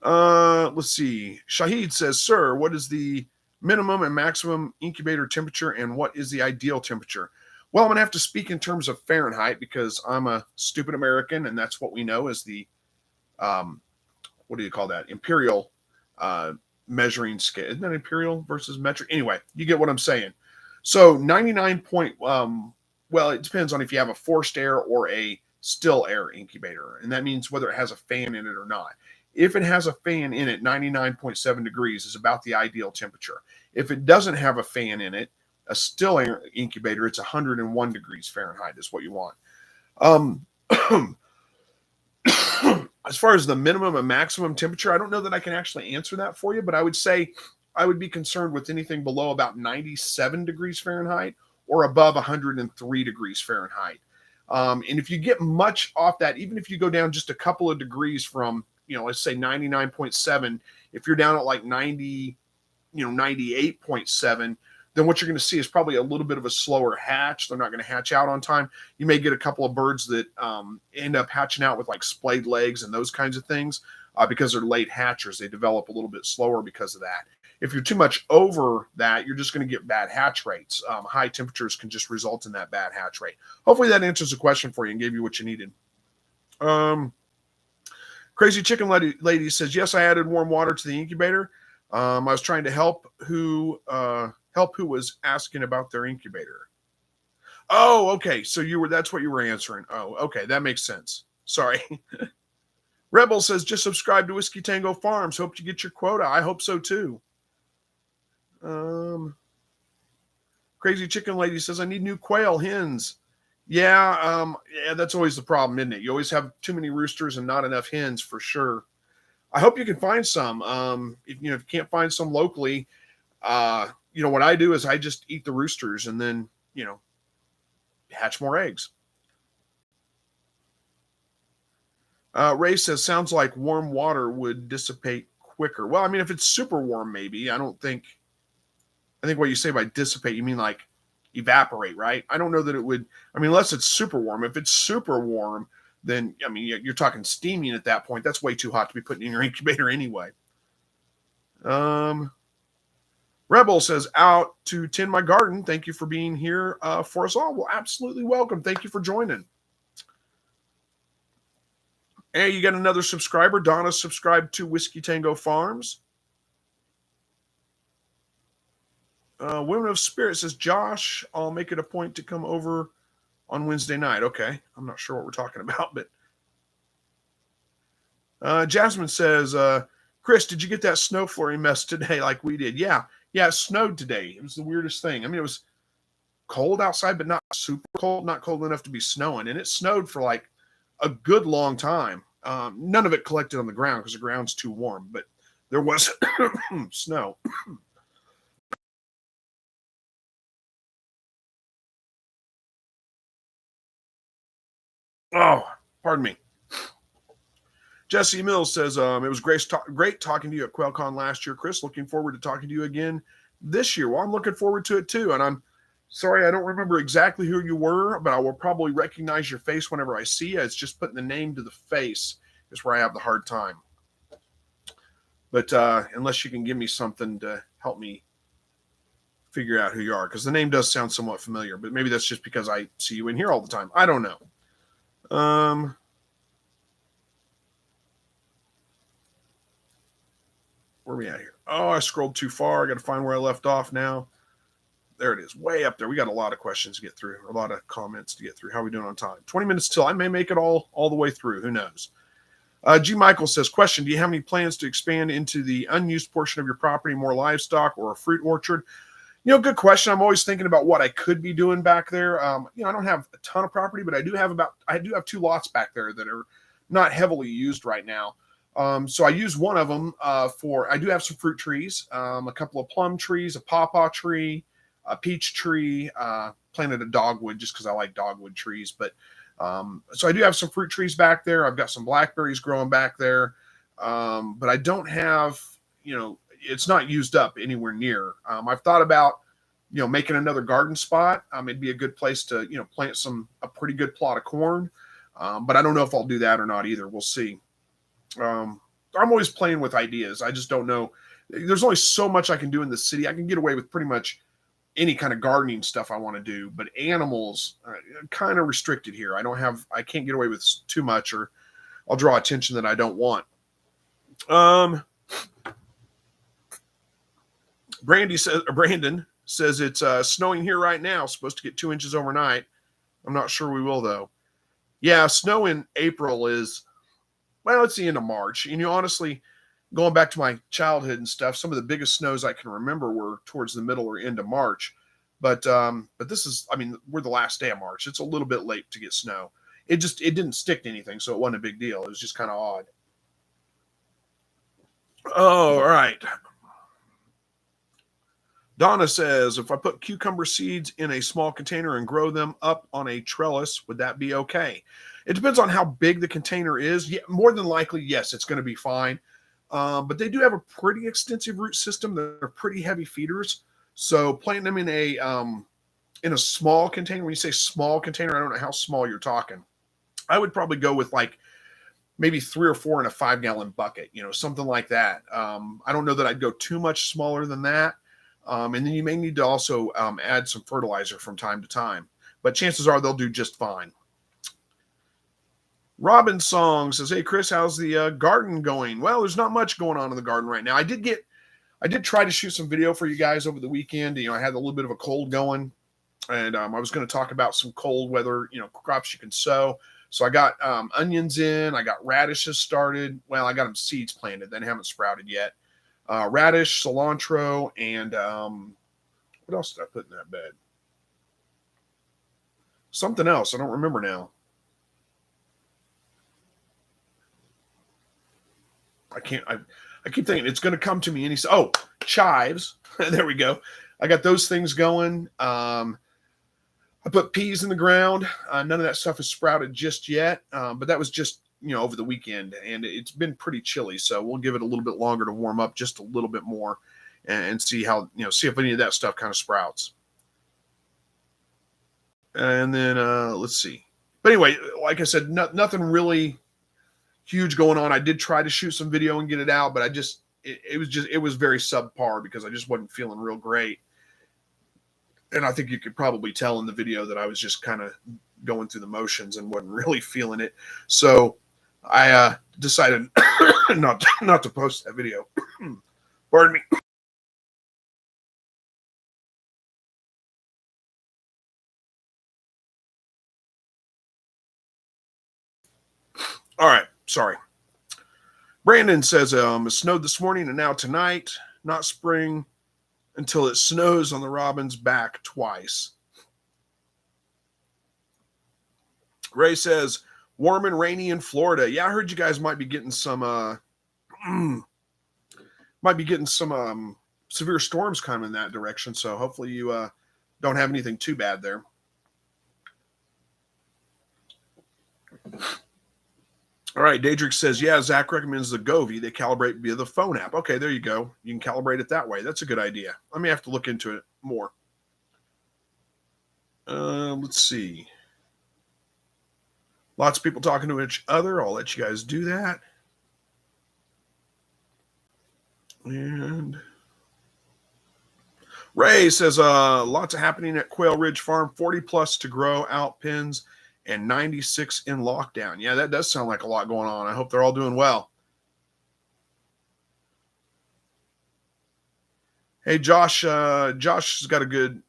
Let's see. Shahid says, sir, what is the minimum and maximum incubator temperature and what is the ideal temperature? Well, I'm going to have to speak in terms of Fahrenheit because I'm a stupid American and that's what we know as the, what do you call that? Imperial measuring scale. Isn't that imperial versus metric? Anyway, you get what I'm saying. So 99 point, well, it depends on if you have a forced air or a still air incubator. And that means whether it has a fan in it or not. If it has a fan in it, 99.7 degrees is about the ideal temperature. If it doesn't have a fan in it, a still air incubator, it's 101 degrees Fahrenheit is what you want. As far as the minimum and maximum temperature, I don't know that I can actually answer that for you, but I would say I would be concerned with anything below about 97 degrees Fahrenheit or above 103 degrees Fahrenheit. And if you get much off that, even if you go down just a couple of degrees from, let's say 99.7, if you're down at like 90, 98.7, then what you're going to see is probably a little bit of a slower hatch. They're not going to hatch out on time. You may get a couple of birds that end up hatching out with like splayed legs and those kinds of things because they're late hatchers. They develop a little bit slower because of that. If you're too much over that, you're just going to get bad hatch rates. High temperatures can just result in that bad hatch rate. Hopefully that answers the question for you and gave you what you needed. Crazy Chicken Lady says, yes, I added warm water to the incubator. I was trying to help who was asking about their incubator. Oh, okay. So that's what you were answering. Oh, okay. That makes sense. Sorry. Rebel says, just subscribe to Whiskey Tango Farms. Hope you get your quota. I hope so too. Crazy Chicken Lady says, I need new quail hens. Yeah, that's always the problem, isn't it? You always have too many roosters and not enough hens for sure. I hope you can find some. If you can't find some locally, what I do is I just eat the roosters and then, hatch more eggs. Ray says, sounds like warm water would dissipate quicker. Well, I mean, if it's super warm, maybe. I think what you say by dissipate, you mean like evaporate, right? I don't know that it would. I mean, unless it's super warm. If it's super warm, then, I mean, you're talking steaming at that point. That's way too hot to be putting in your incubator anyway. Rebel says, out to tend my garden. Thank you for being here for us all. Well, absolutely welcome. Thank you for joining. Hey, you got another subscriber. Donna subscribed to Whiskey Tango Farms. Women of Spirit says, Josh, I'll make it a point to come over on Wednesday night. Okay. I'm not sure what we're talking about, but Jasmine says, Chris, did you get that snow flurry mess today like we did? Yeah, it snowed today. It was the weirdest thing. I mean, it was cold outside, but not super cold, not cold enough to be snowing. And it snowed for like a good long time. None of it collected on the ground because the ground's too warm, but there was snow. Oh, pardon me. Jesse Mills says, it was great talking to you at QuailCon last year, Chris. Looking forward to talking to you again this year. Well, I'm looking forward to it too. And I'm sorry, I don't remember exactly who you were, but I will probably recognize your face whenever I see you. It's just putting the name to the face is where I have the hard time. But unless you can give me something to help me figure out who you are, because the name does sound somewhat familiar, but maybe that's just because I see you in here all the time. I don't know. Where are we at here? Oh, I scrolled too far. I got to find where I left off now. There it is, way up there. We got a lot of questions to get through, a lot of comments to get through. How are we doing on time? 20 minutes till. I may make it all the way through. Who knows? G. Michael says, question, do you have any plans to expand into the unused portion of your property, more livestock or a fruit orchard? Good question. I'm always thinking about what I could be doing back there. I don't have a ton of property, but I do have 2 lots back there that are not heavily used right now. So I use one of them I do have some fruit trees, a couple of plum trees, a pawpaw tree, a peach tree, planted a dogwood just because I like dogwood trees. But so I do have some fruit trees back there. I've got some blackberries growing back there. But I don't have, it's not used up anywhere near. I've thought about, making another garden spot. It'd be a good place to, plant a pretty good plot of corn. But I don't know if I'll do that or not either. We'll see. I'm always playing with ideas. I just don't know. There's only so much I can do in the city. I can get away with pretty much any kind of gardening stuff I want to do, but animals are kind of restricted here. I can't get away with too much, or I'll draw attention that I don't want. Brandon says it's snowing here right now. Supposed to get 2 inches overnight. I'm not sure we will though. Yeah, snow in April is, well, it's the end of March. And honestly, going back to my childhood and stuff, some of the biggest snows I can remember were towards the middle or end of March. But this is, we're the last day of March. It's a little bit late to get snow. It didn't stick to anything, so it wasn't a big deal. It was just kind of odd. Oh, all right. Donna says, if I put cucumber seeds in a small container and grow them up on a trellis, would that be okay? It depends on how big the container is. Yeah, more than likely, yes, it's going to be fine. But they do have a pretty extensive root system. They're pretty heavy feeders. So planting them in a small container, when you say small container, I don't know how small you're talking. I would probably go with like maybe 3 or 4 in a 5-gallon bucket, something like that. I don't know that I'd go too much smaller than that. And then you may need to also add some fertilizer from time to time. But chances are they'll do just fine. Robin Song says, hey, Chris, how's the garden going? Well, there's not much going on in the garden right now. I did try to shoot some video for you guys over the weekend. I had a little bit of a cold going. And I was going to talk about some cold weather, crops you can sow. So I got onions in. I got radishes started. Well, I got them seeds planted. They haven't sprouted yet. Radish, cilantro, and what else did I put in that bed? Something else. I don't remember now. I keep thinking it's going to come to me. And chives. There we go. I got those things going. I put peas in the ground. None of that stuff has sprouted just yet. But that was just, over the weekend, and it's been pretty chilly. So we'll give it a little bit longer to warm up just a little bit more and see how, see if any of that stuff kind of sprouts. And then let's see. But anyway, like I said, nothing really huge going on. I did try to shoot some video and get it out, but it was very subpar because I just wasn't feeling real great. And I think you could probably tell in the video that I was just kind of going through the motions and wasn't really feeling it. So I decided not to post that video. Pardon me. All right. Sorry. Brandon says, it snowed this morning and now tonight, not spring until it snows on the robin's back twice. Ray says, warm and rainy in Florida. Yeah, I heard you guys might be getting some severe storms coming in that direction. So hopefully you don't have anything too bad there. All right, Daedric says, yeah, Zach recommends the Govee. They calibrate via the phone app. Okay, there you go. You can calibrate it that way. That's a good idea. I may have to look into it more. Let's see. Lots of people talking to each other. I'll let you guys do that. And Ray says, lots of happening at Quail Ridge Farm, 40 plus to grow out pens and 96 in lockdown. Yeah, that does sound like a lot going on. I hope they're all doing well. Hey, Josh has got a good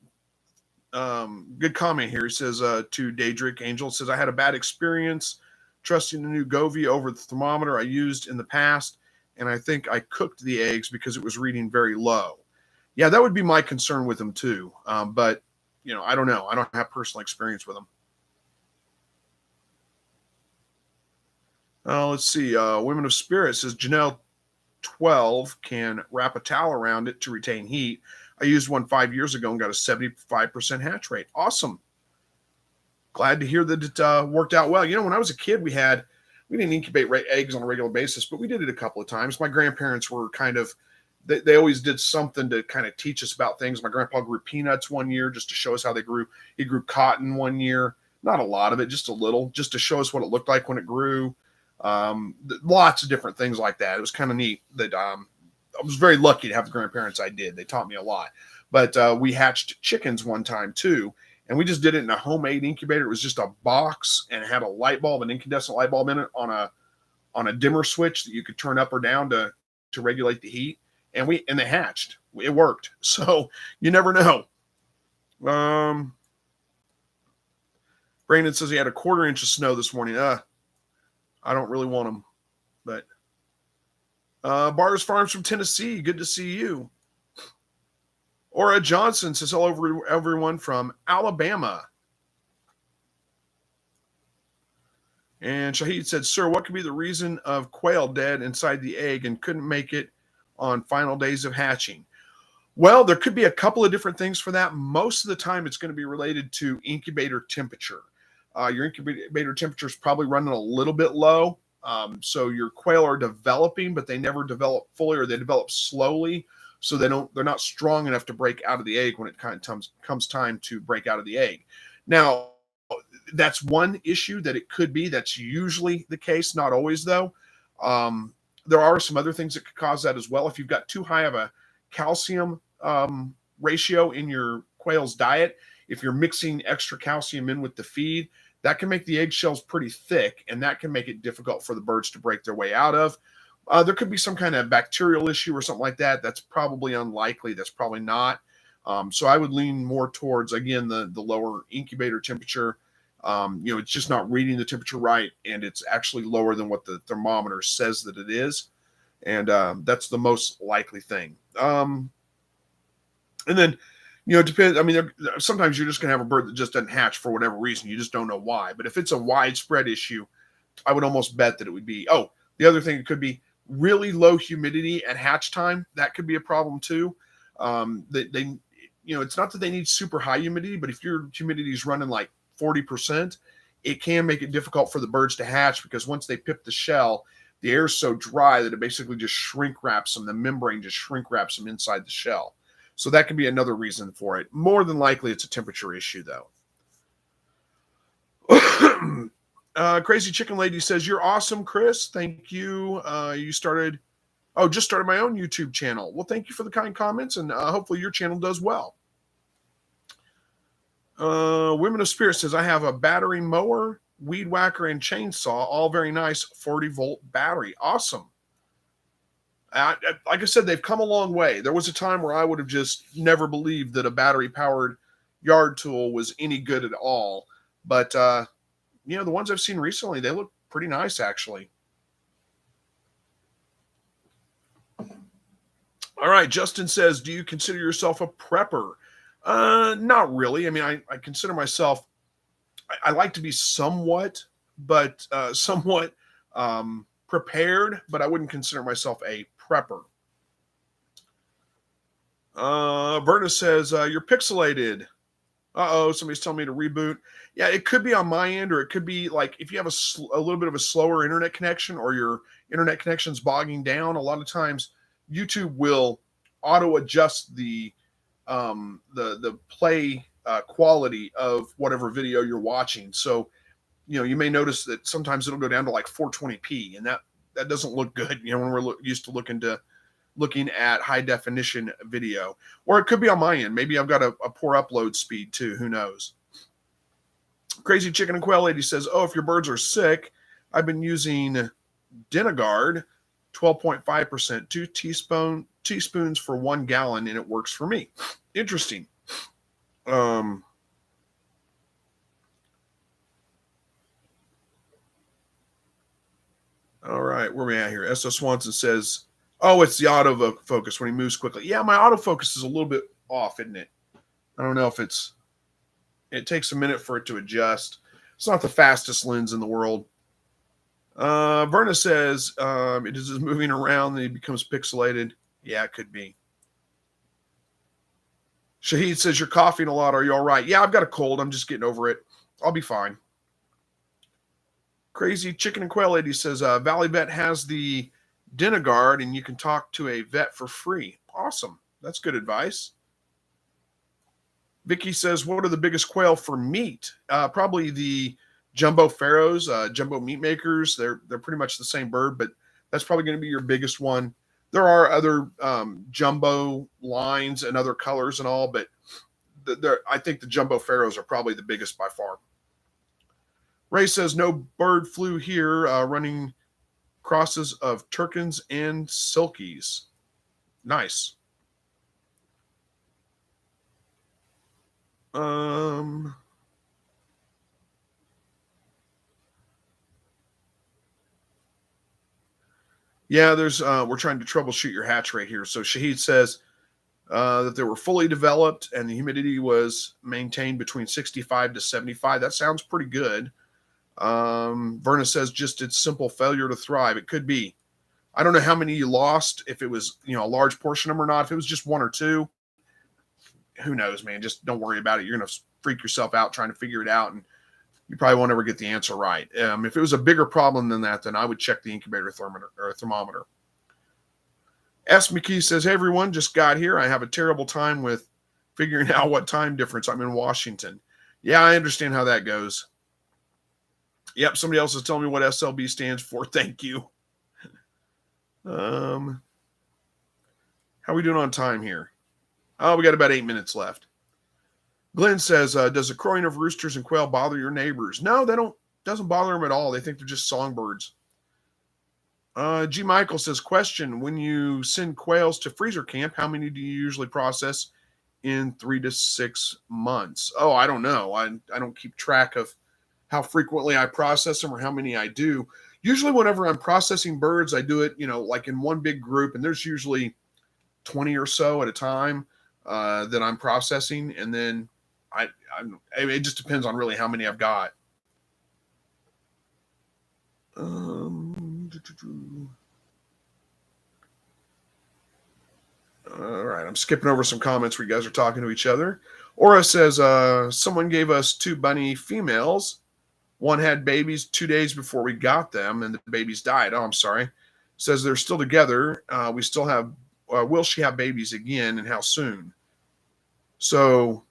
comment here. He says to Daedric Angel, says, I had a bad experience trusting the new Govee over the thermometer I used in the past, and I think I cooked the eggs because it was reading very low. Yeah, that would be my concern with them too. But, I don't know. I don't have personal experience with them. Let's see. Women of Spirit says Janelle 12 can wrap a towel around it to retain heat. I used one 5 years ago and got a 75% hatch rate. Awesome. Glad to hear that it worked out well. When I was a kid, we didn't incubate eggs on a regular basis, but we did it a couple of times. My grandparents were they always did something to kind of teach us about things. My grandpa grew peanuts one year just to show us how they grew. He grew cotton one year, not a lot of it, just a little, just to show us what it looked like when it grew. Lots of different things like that. It was kind of neat that I was very lucky to have the grandparents I did. They taught me a lot. But we hatched chickens one time too, and we just did it in a homemade incubator. It was just a box and it had a light bulb, an incandescent light bulb in it on a dimmer switch that you could turn up or down to regulate the heat. And they hatched. It worked. So you never know. Brandon says he had a 1/4 inch of snow this morning. I don't really want them, but Bars Farms from Tennessee. Good to see you. Ora Johnson says hello everyone from Alabama. And Shahid said, sir, what could be the reason of quail dead inside the egg and couldn't make it on final days of hatching? Well, there could be a couple of different things for that. Most of the time, it's going to be related to incubator temperature. Your incubator temperature is probably running a little bit low. So your quail are developing, but they never develop fully, or they develop slowly. So they're not strong enough to break out of the egg when it kind of comes time to break out of the egg. Now, that's one issue that it could be. That's usually the case, not always though. There are some other things that could cause that as well. If you've got too high of a calcium ratio in your quail's diet, if you're mixing extra calcium in with the feed, that can make the eggshells pretty thick, and that can make it difficult for the birds to break their way out of. There could be some kind of bacterial issue or something like that. That's probably unlikely. That's probably not. So I would lean more towards, again, the lower incubator temperature. It's just not reading the temperature right, and it's actually lower than what the thermometer says that it is. And that's the most likely thing. And then, it depends. I mean, sometimes you're just going to have a bird that just doesn't hatch for whatever reason. You just don't know why. But if it's a widespread issue, I would almost bet that it would be, the other thing, it could be really low humidity at hatch time. That could be a problem too. It's not that they need super high humidity, but if your humidity is running like 40%, it can make it difficult for the birds to hatch, because once they pip the shell, the air is so dry that it basically just shrink wraps them. The membrane just shrink wraps them inside the shell. So that can be another reason for it. More than likely, it's a temperature issue, though. Crazy Chicken Lady says, you're awesome, Chris. Thank you. Just started my own YouTube channel. Well, thank you for the kind comments, and hopefully your channel does well. Women of Spirit says, I have a battery mower, weed whacker, and chainsaw, all very nice, 40-volt battery. Awesome. Like I said, they've come a long way. There was a time where I would have just never believed that a battery-powered yard tool was any good at all. But, the ones I've seen recently, they look pretty nice, actually. All right, Justin says, do you consider yourself a prepper? Not really. I mean, I consider myself, I like to be somewhat prepared, but I wouldn't consider myself a prepper. Verna says, you're pixelated. Somebody's telling me to reboot. Yeah, it could be on my end, or it could be like if you have a little bit of a slower internet connection, or your internet connection's bogging down. A lot of times YouTube will auto adjust the play quality of whatever video you're watching. So, you may notice that sometimes it'll go down to like 420p, and that doesn't look good, when we're used to looking at high definition video. Or it could be on my end. Maybe I've got a poor upload speed too. Who knows? Crazy Chicken and Quail Lady says, if your birds are sick, I've been using Denagard 12.5%, 2 teaspoons for 1 gallon, and it works for me. Interesting. All right, where are we at here? S.O. Swanson says, it's the autofocus when he moves quickly. Yeah, my autofocus is a little bit off, isn't it? I don't know if it takes a minute for it to adjust. It's not the fastest lens in the world. Verna says it is just moving around and it becomes pixelated. Yeah, it could be. Shahid says, you're coughing a lot. Are you all right? Yeah, I've got a cold. I'm just getting over it. I'll be fine. Crazy Chicken and Quail Lady says, Valley Vet has the Denagard and you can talk to a vet for free. Awesome. That's good advice. Vicky says, what are the biggest quail for meat? Probably the jumbo pharaohs, jumbo meat makers. They're pretty much the same bird, but that's probably going to be your biggest one. There are other jumbo lines and other colors and all, but I think the jumbo pharaohs are probably the biggest by far. Ray says, no bird flew here, running crosses of Turkins and Silkies. Nice. Yeah, there's we're trying to troubleshoot your hatch right here. So Shahid says that they were fully developed and the humidity was maintained between 65 to 75. That sounds pretty good. Verna says just it's simple failure to thrive. It could be. I don't know how many you lost, if it was, a large portion of them or not. If it was just one or two, who knows, man? Just don't worry about it. You're going to freak yourself out trying to figure it out, and you probably won't ever get the answer right. If it was a bigger problem than that, then I would check the incubator thermometer. S. McKee says, hey, everyone, just got here. I have a terrible time with figuring out what time difference. I'm in Washington. Yeah, I understand how that goes. Yep, somebody else is telling me what SLB stands for. Thank you. How are we doing on time here? Oh, we got about 8 minutes left. Glenn says, does the crowing of roosters and quail bother your neighbors? No, they don't. Doesn't bother them at all. They think they're just songbirds. G. Michael says, question, when you send quails to freezer camp, how many do you usually process in 3 to 6 months? Oh, I don't know. I don't keep track of how frequently I process them or how many I do. Usually whenever I'm processing birds, I do it, like in one big group, and there's usually 20 or so at a time that I'm processing. And then it just depends on really how many I've got. All right, I'm skipping over some comments where you guys are talking to each other. Aura says, someone gave us 2 bunny females. One had babies 2 days before we got them, and the babies died. Oh, I'm sorry. Says they're still together. We still have, will she have babies again, and how soon? So,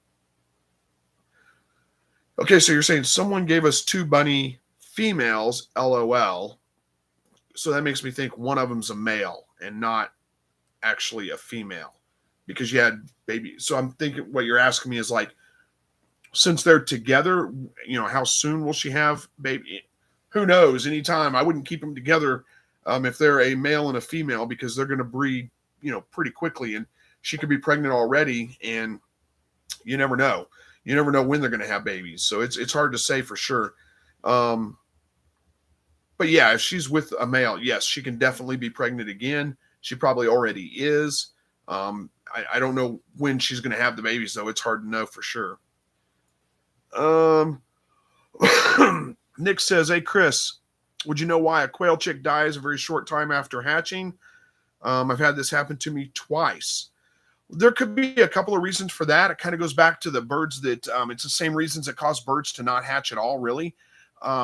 okay, so you're saying someone gave us 2 bunny females, LOL. So that makes me think one of them's a male and not actually a female, because you had babies. So I'm thinking what you're asking me is like, since they're together, how soon will she have baby? Who knows? Anytime. I wouldn't keep them together if they're a male and a female, because they're going to breed, pretty quickly, and she could be pregnant already, and you never know. You never know when they're going to have babies. So it's hard to say for sure. But yeah, if she's with a male, yes, she can definitely be pregnant again. She probably already is. I don't know when she's going to have the babies, though. It's hard to know for sure. Nick says, hey, Chris, would you know why a quail chick dies a very short time after hatching? I've had this happen to me twice. There could be a couple of reasons for that. It kind of goes back to the birds that it's the same reasons that cause birds to not hatch at all, really.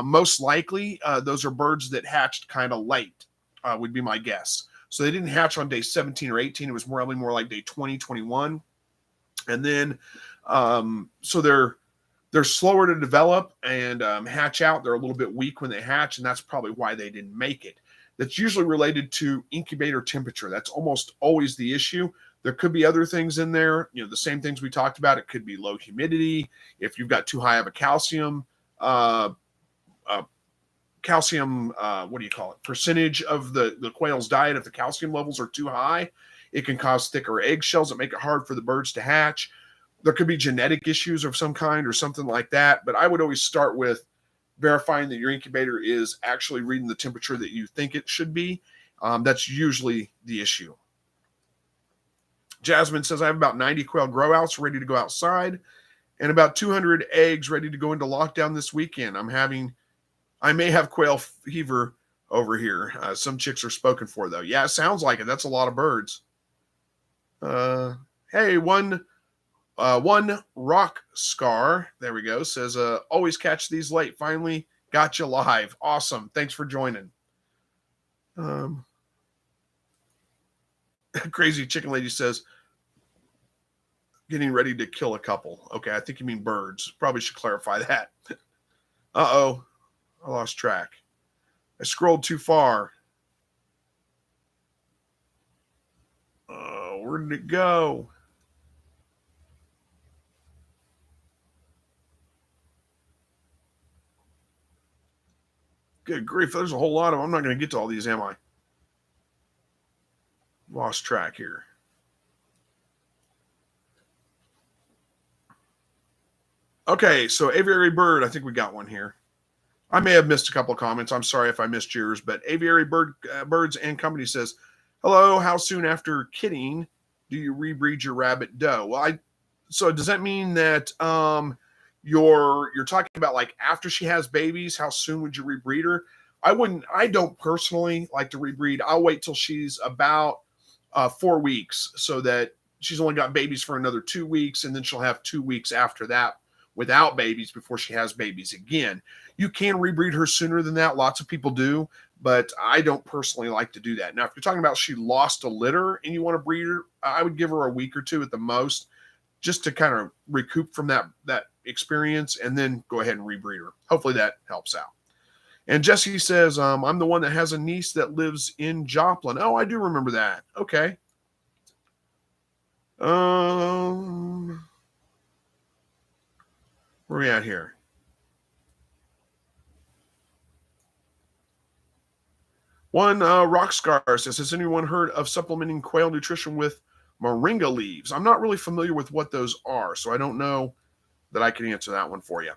Most likely, those are birds that hatched kind of late, would be my guess. So they didn't hatch on day 17 or 18. It was probably more like day 20, 21. And then, so they're slower to develop and hatch out. They're a little bit weak when they hatch, and that's probably why they didn't make it. That's usually related to incubator temperature. That's almost always the issue. There could be other things in there, the same things we talked about. It could be low humidity. If you've got too high of a calcium, what do you call it? Percentage of the quail's diet, if the calcium levels are too high, it can cause thicker eggshells that make it hard for the birds to hatch. There could be genetic issues of some kind or something like that. But I would always start with verifying that your incubator is actually reading the temperature that you think it should be. That's usually the issue. Jasmine says, I have about 90 quail grow outs ready to go outside and about 200 eggs ready to go into lockdown this weekend. I may have quail fever over here. Some chicks are spoken for, though. Yeah, it sounds like it. That's a lot of birds. Hey, one rock scar, there we go, says, always catch these late. Finally got you live. Awesome. Thanks for joining. Crazy Chicken Lady says, getting ready to kill a couple. Okay, I think you mean birds. Probably should clarify that. Uh-oh, I lost track. I scrolled too far. Where did it go? Good grief, there's a whole lot of them. I'm not going to get to all these, am I? Lost track here. Okay, so aviary bird, I think we got one here. I may have missed a couple of comments. I'm sorry if I missed yours, but aviary birds and company says, hello, how soon after kidding do you rebreed your rabbit doe? Well, so does that mean that you're talking about like after she has babies, how soon would you rebreed her? I don't personally like to rebreed. I'll wait till she's about 4 weeks so that she's only got babies for another 2 weeks, and then she'll have 2 weeks after that without babies before she has babies again. You can rebreed her sooner than that. Lots of people do, but I don't personally like to do that. Now, if you're talking about she lost a litter and you want to breed her, I would give her a week or two at the most just to kind of recoup from that experience and then go ahead and rebreed her. Hopefully that helps out. And Jesse says, I'm the one that has a niece that lives in Joplin. Oh, I do remember that. Okay. Where are we at here? One rock scar says, has anyone heard of supplementing quail nutrition with moringa leaves? I'm not really familiar with what those are, so I don't know that I can answer that one for you.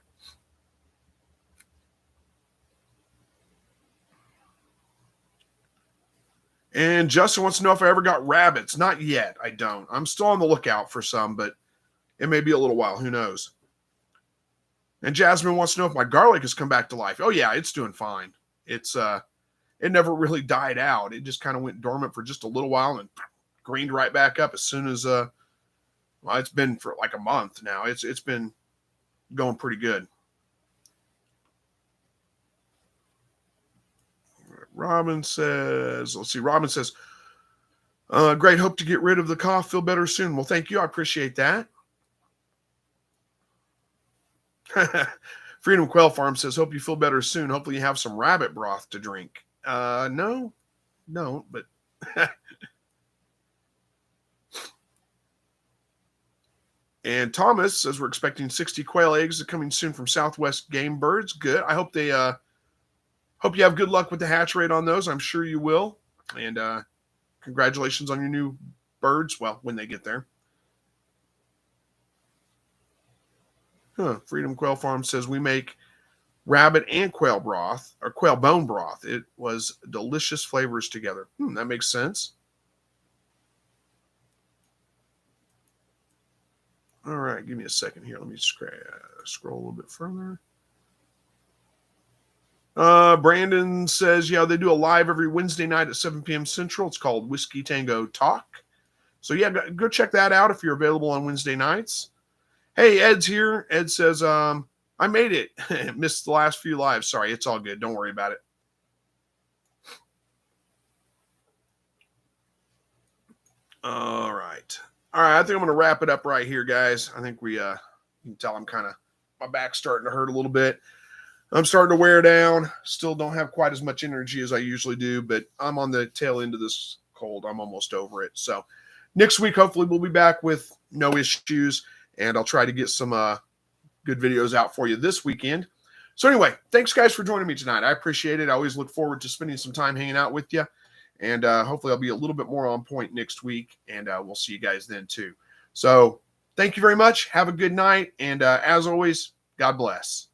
And Justin wants to know if I ever got rabbits. Not yet. I don't. I'm still on the lookout for some, but it may be a little while. Who knows? And Jasmine wants to know if my garlic has come back to life. Oh, yeah, it's doing fine. It never really died out. It just kind of went dormant for just a little while and greened right back up as soon as, well, it's been for like a month now. It's been going pretty good. Robin says, great, hope to get rid of the cough, feel better soon. Well, thank you. I appreciate that. Freedom Quail Farm says, hope you feel better soon. Hopefully you have some rabbit broth to drink. No, but and Thomas says we're expecting 60 quail eggs coming soon from Southwest Game Birds. Good. I hope they hope you have good luck with the hatch rate on those. I'm sure you will. And congratulations on your new birds. Well, when they get there. Freedom Quail Farm says we make rabbit and quail broth, or quail bone broth. It was delicious flavors together. That makes sense. All right, give me a second here. Let me scroll a little bit further. Brandon says, yeah, they do a live every Wednesday night at 7 p.m. Central. It's called Whiskey Tango Talk. So, yeah, go check that out if you're available on Wednesday nights. Hey, Ed's here. Ed says, I made it. Missed the last few lives. Sorry, it's all good. Don't worry about it. All right. I think I'm going to wrap it up right here, guys. I think you can tell I'm my back's starting to hurt a little bit. I'm starting to wear down. Still don't have quite as much energy as I usually do, but I'm on the tail end of this cold. I'm almost over it. So next week, hopefully we'll be back with no issues, and I'll try to get some good videos out for you this weekend. So anyway, thanks guys for joining me tonight. I appreciate it. I always look forward to spending some time hanging out with you, and hopefully I'll be a little bit more on point next week, and we'll see you guys then too. So thank you very much. Have a good night, and as always, God bless.